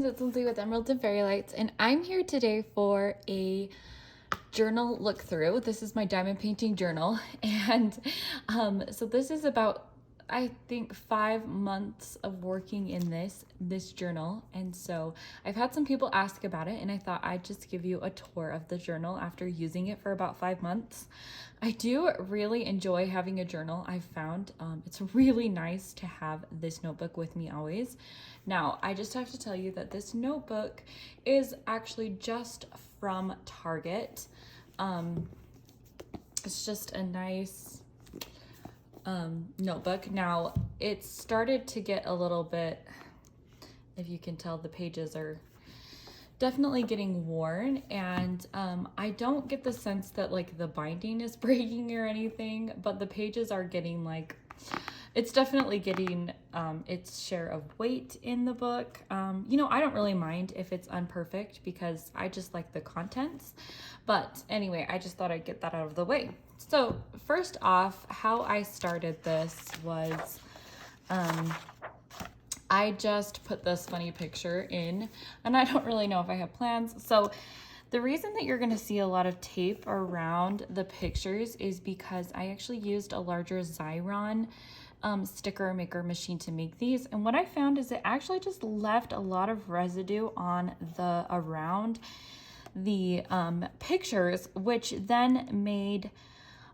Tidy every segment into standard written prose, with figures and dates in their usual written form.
it's Lindsay with Emeralds and Fairy Lights, and I'm here today for a journal look through. This is my diamond painting journal, and so this is about, I think, 5 months of working in this journal. And so I've had some people ask about it, and I thought I'd just give you a tour of the journal after using it for about 5 months. I do really enjoy having a journal. I've found it's really nice to have this notebook with me always. Now, I just have to tell you that this notebook is actually just from Target. It's just a nice notebook. Now, it started to get a little bit, if you can tell, the pages are definitely getting worn, and I don't get the sense that like the binding is breaking or anything, but the pages are getting like, it's definitely getting its share of weight in the book. You know, I don't really mind if it's unperfect because I just like the contents. But anyway, I just thought I'd get that out of the way. So first off, how I started this was I just put this funny picture in, and I don't really know if I have plans. So the reason that you're gonna see a lot of tape around the pictures is because I actually used a larger Xyron sticker maker machine to make these. And what I found is it actually just left a lot of residue on the around the pictures, which then made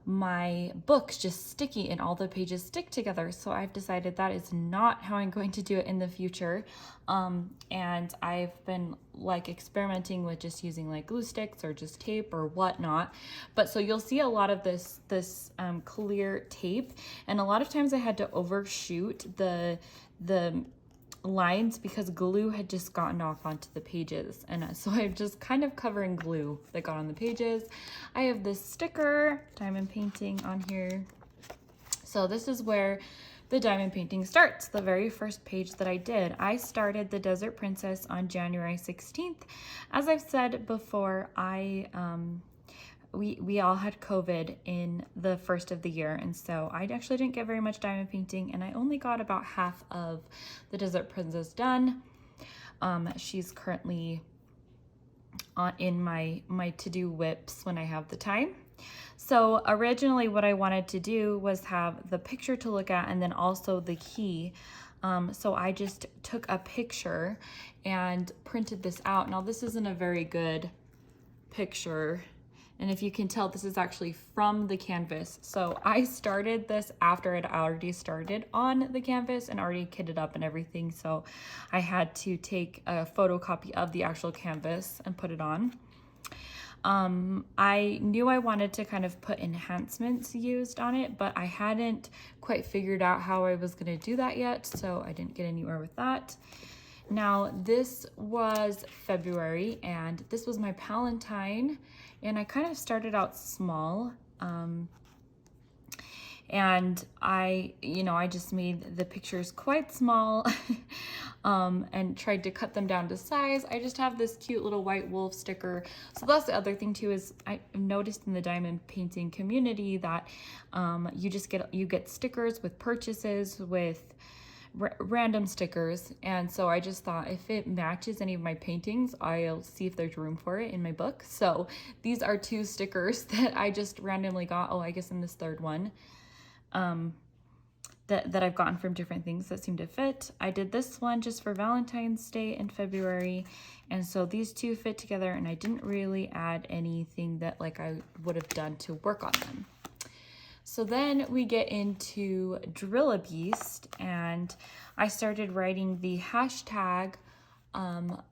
my books just sticky and all the pages stick together. So I've decided that is not how I'm going to do it in the future. And I've been like experimenting with just using like glue sticks or just tape or whatnot. But so you'll see a lot of this clear tape, and a lot of times I had to overshoot the lines because glue had just gotten off onto the pages, and so I'm just kind of covering glue that got on the pages. I have this sticker diamond painting on here. So this is where the diamond painting starts. The very first page that I did, I started the Desert Princess on January 16th. As I've said before, we all had COVID in the first of the year, and so I actually didn't get very much diamond painting, and I only got about half of the Desert Princess done. She's currently in my to-do whips when I have the time. So originally what I wanted to do was have the picture to look at and then also the key. So I just took a picture and printed this out. Now this isn't a very good picture, and if you can tell, this is actually from the canvas. So I started this after I'd already started on the canvas and already kitted up and everything. So I had to take a photocopy of the actual canvas and put it on. I knew I wanted to kind of put enhancements used on it, but I hadn't quite figured out how I was going to do that yet. So I didn't get anywhere with that. Now this was February, and this was my Palentine, and I kind of started out small, and I just made the pictures quite small and tried to cut them down to size. I just have this cute little white wolf sticker. So that's the other thing too, is I noticed in the diamond painting community that you get stickers with purchases, with random stickers, and so I just thought if it matches any of my paintings, I'll see if there's room for it in my book. So these are 2 stickers that I just randomly got. Oh, I guess in this third one that I've gotten from different things that seem to fit. I did this one just for Valentine's Day in February, and so these 2 fit together, and I didn't really add anything that like I would have done to work on them. So then we get into Drill a Beast, and I started writing the hashtag,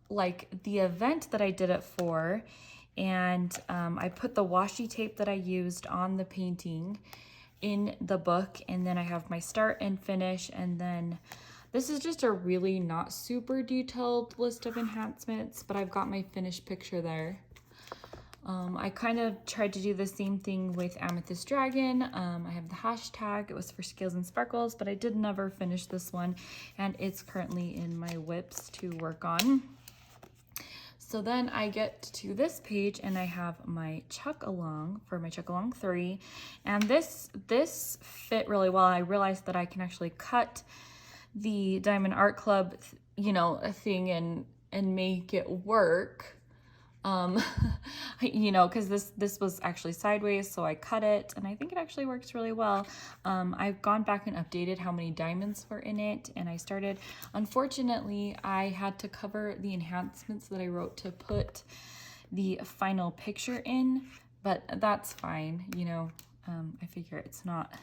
like the event that I did it for, and I put the washi tape that I used on the painting in the book, and then I have my start and finish, and then this is just a really not super detailed list of enhancements, but I've got my finished picture there. I kind of tried to do the same thing with Amethyst Dragon. I have the hashtag, it was for Scales and Sparkles, but I did never finish this one, and it's currently in my whips to work on. So then I get to this page, and I have my Chuck Along for my Chuck Along 3, and this fit really well. I realized that I can actually cut the Diamond Art Club, thing and and make it work. You know, because this was actually sideways, so I cut it, and I think it actually works really well. I've gone back and updated how many diamonds were in it, and I started, unfortunately, I had to cover the enhancements that I wrote to put the final picture in, but that's fine, you know. I figure it's not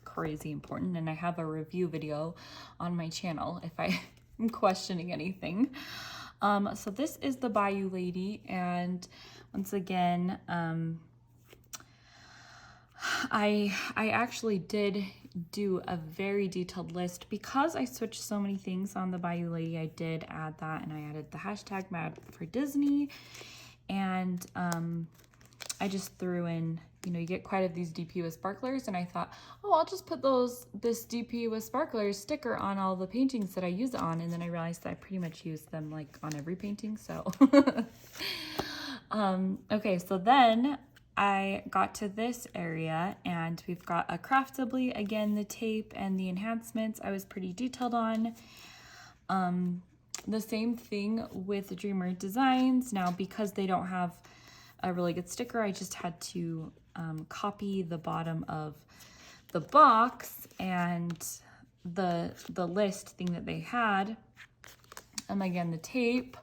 crazy important, and I have a review video on my channel if I'm questioning anything. So this is the Bayou Lady, and once again, I actually did do a very detailed list because I switched so many things on the Bayou Lady. I did add that, and I added the hashtag Mad for Disney, and I just threw in, you know, you get quite a these DP with sparklers, and I thought, oh, I'll just put this DP with sparklers sticker on all the paintings that I use it on, and then I realized that I pretty much use them like on every painting, so. Okay, so then I got to this area, and we've got a Craftably, again, the tape and the enhancements I was pretty detailed on. The same thing with Dreamer Designs. Now, because they don't have a really good sticker, I just had to copy the bottom of the box and the list thing that they had. Again, the tape.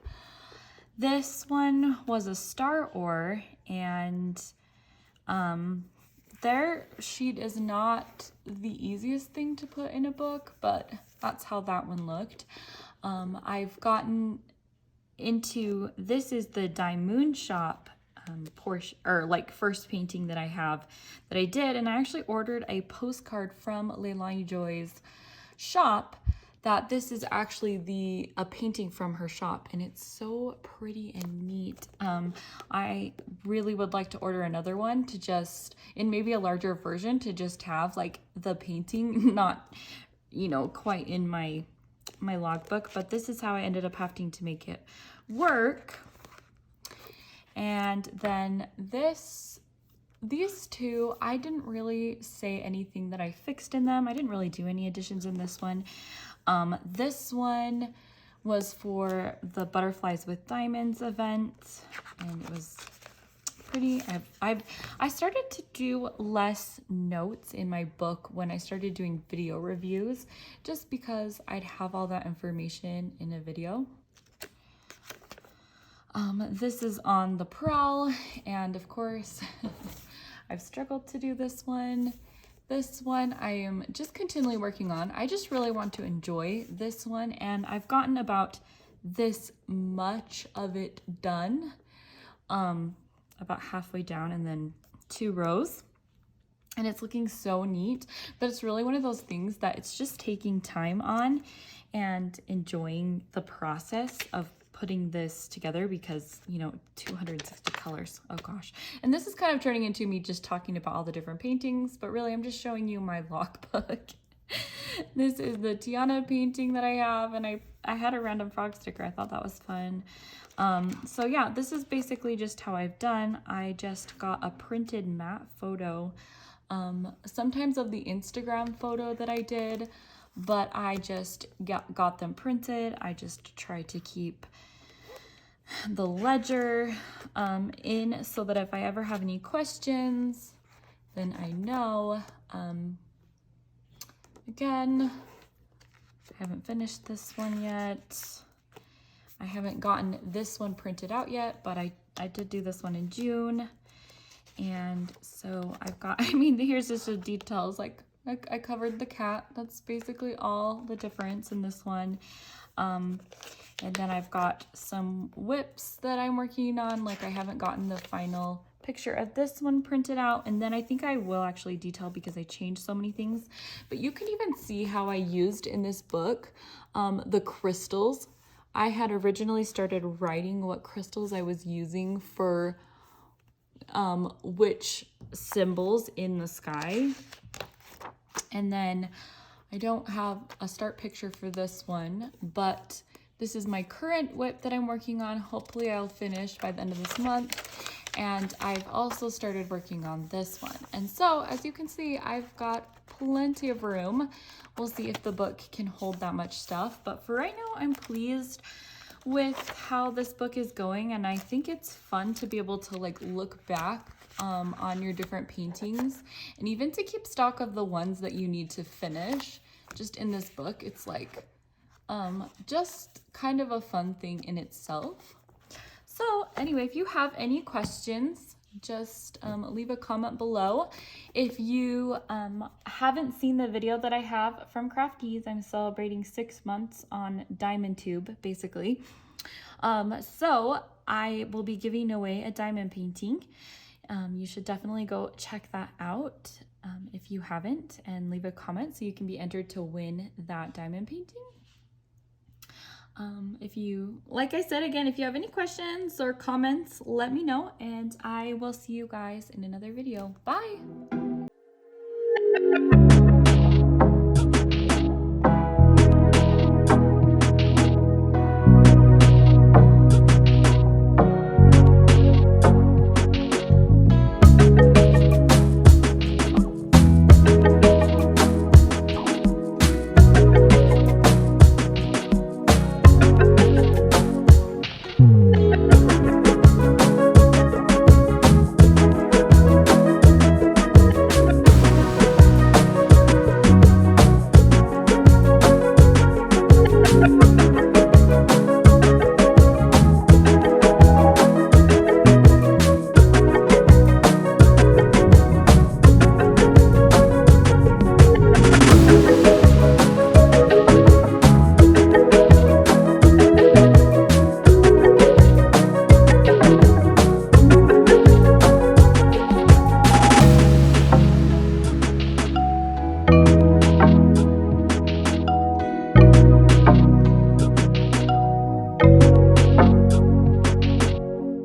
This one was a star ore, and their sheet is not the easiest thing to put in a book, but that's how that one looked. I've gotten into, this is the Diamond Shop portion, or like first painting that I have that I did, and I actually ordered a postcard from Leilani Joy's shop that this is actually a painting from her shop, and it's so pretty and neat. I really would like to order another one to just, in maybe a larger version, to just have like the painting, not, you know, quite in my logbook, but this is how I ended up having to make it work. And then these two, I didn't really say anything that I fixed in them. I didn't really do any additions in this one. This one was for the Butterflies with Diamonds event, and it was pretty. I started to do less notes in my book when I started doing video reviews, just because I'd have all that information in a video. This is on the Prowl, and of course, I've struggled to do this one. This one I am just continually working on. I just really want to enjoy this one, and I've gotten about this much of it done, about halfway down, and then 2 rows. And it's looking so neat, but it's really one of those things that it's just taking time on and enjoying the process of putting this together, because, you know, 260 colors, oh gosh. And this is kind of turning into me just talking about all the different paintings, but really I'm just showing you my logbook. This is the Tiana painting that I have, and I had a random frog sticker. I thought that was fun. So yeah, this is basically just how I've done. I just got a printed matte photo, sometimes of the Instagram photo that I did, but I just got them printed. I just tried to keep the ledger in, so that if I ever have any questions, then I know. Again, I haven't finished this one yet. I haven't gotten this one printed out yet, but I did do this one in June. And so I've got, I mean, here's just the details, like I covered the cat. That's basically all the difference in this one. And then I've got some whips that I'm working on. Like, I haven't gotten the final picture of this one printed out, and then I think I will actually detail because I changed so many things. But you can even see how I used in this book the crystals. I had originally started writing what crystals I was using for which symbols in the sky. And then I don't have a start picture for this one, but this is my current whip that I'm working on. Hopefully I'll finish by the end of this month. And I've also started working on this one. And so, as you can see, I've got plenty of room. We'll see if the book can hold that much stuff. But for right now, I'm pleased with how this book is going, and I think it's fun to be able to like look back on your different paintings, and even to keep stock of the ones that you need to finish just in this book. It's like just kind of a fun thing in itself. So anyway, if you have any questions, just leave a comment below. If you haven't seen the video that I have from Crafties, I'm celebrating 6 months on Diamond Tube, basically. So I will be giving away a diamond painting. You should definitely go check that out if you haven't, and leave a comment so you can be entered to win that diamond painting. If you, like I said again, if you have any questions or comments, let me know, and I will see you guys in another video. Bye!